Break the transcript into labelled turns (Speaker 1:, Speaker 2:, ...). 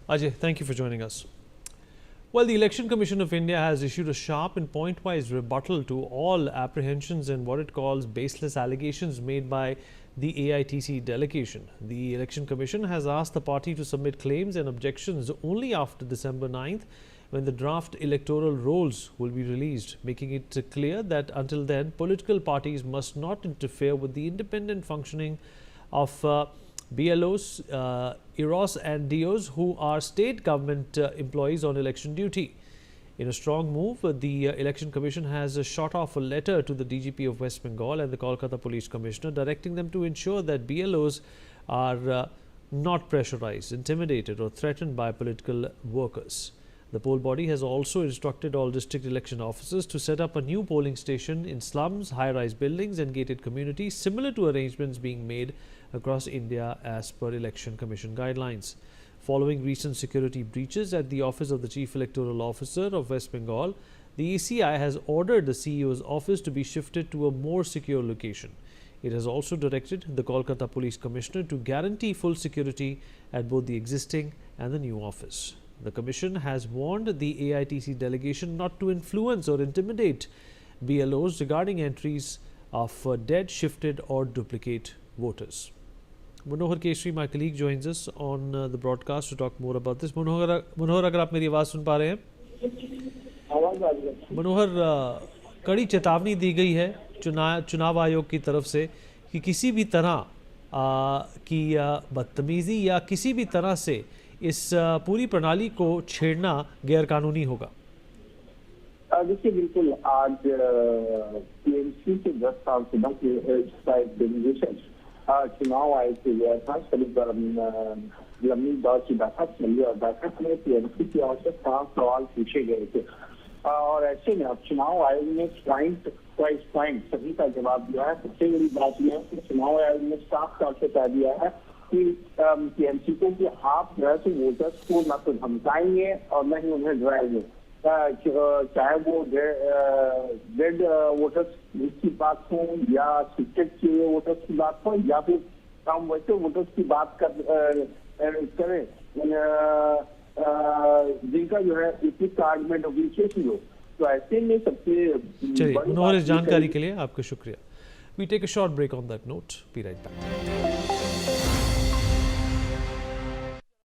Speaker 1: Ajay, thank you for joining us. Well, the Election Commission of India has issued a sharp and point-wise rebuttal to all apprehensions and what it calls baseless allegations made by the AITC delegation. The Election Commission has asked the party to submit claims and objections only after December 9th, when the draft electoral rolls will be released, making it clear that until then, political parties must not interfere with the independent functioning of BLOs, EROS and DOs who are state government employees on election duty. In a strong move, the Election Commission has shot off a letter to the DGP of West Bengal and the Kolkata Police Commissioner directing them to ensure that BLOs are not pressurized, intimidated or threatened by political workers. The poll body has also instructed all district election officers to set up a new polling station in slums, high-rise buildings and gated communities, similar to arrangements being made across India as per Election Commission guidelines. Following recent security breaches at the office of the Chief Electoral Officer of West Bengal, the ECI has ordered the CEO's office to be shifted to a more secure location. It has also directed the Kolkata Police Commissioner to guarantee full security at both the existing and the new office. The Commission has warned the AITC delegation not to influence or intimidate BLOs regarding entries of dead, shifted or duplicate voters. Manohar Keshri, my colleague, joins us on the broadcast to talk more about this. Manohar, अगर आप मेरी आवाज़ सुन पा रहे हैं? मनोहर, कड़ी चेतावनी दी गई है चुनाव आयोग की तरफ से कि किसी भी तरह की बदतमीज़ी या किसी भी तरह से इस पूरी प्रणाली को छेड़ना गैरकानूनी होगा।
Speaker 2: देखिए, बिल्कुल आज टीएमसी के 10 साल से डेलीगेशन चुनाव आयोग से गया था। करीब लंबी दौर की बैठक चली और बैठक में टीएमसी की ओर से 5 सवाल पूछे गए थे और ऐसे में अब चुनाव आयोग ने पॉइंट सभी का जवाब दिया है। सबसे बड़ी बात यह है कि चुनाव आयोग ने साफ तौर से कह दिया है कि टीएमसी को कि आप जो है तो वोटर्स को न तो धमकाएंगे और न ही उन्हें डराएंगे, चाहे वो डेड वोटर्स की बात हो या शिफ्टेड किए वोटर्स की बात हो या फिर हम वैसे वोटर्स की बात करें जिनका जो है उपयुक्त आर्गुमेंट ऑब्लिकेशन हो। तो ऐसे में सबसे
Speaker 1: चलिए, इस जानकारी के लिए आपका शुक्रिया। We take a short break on that note. Be right back.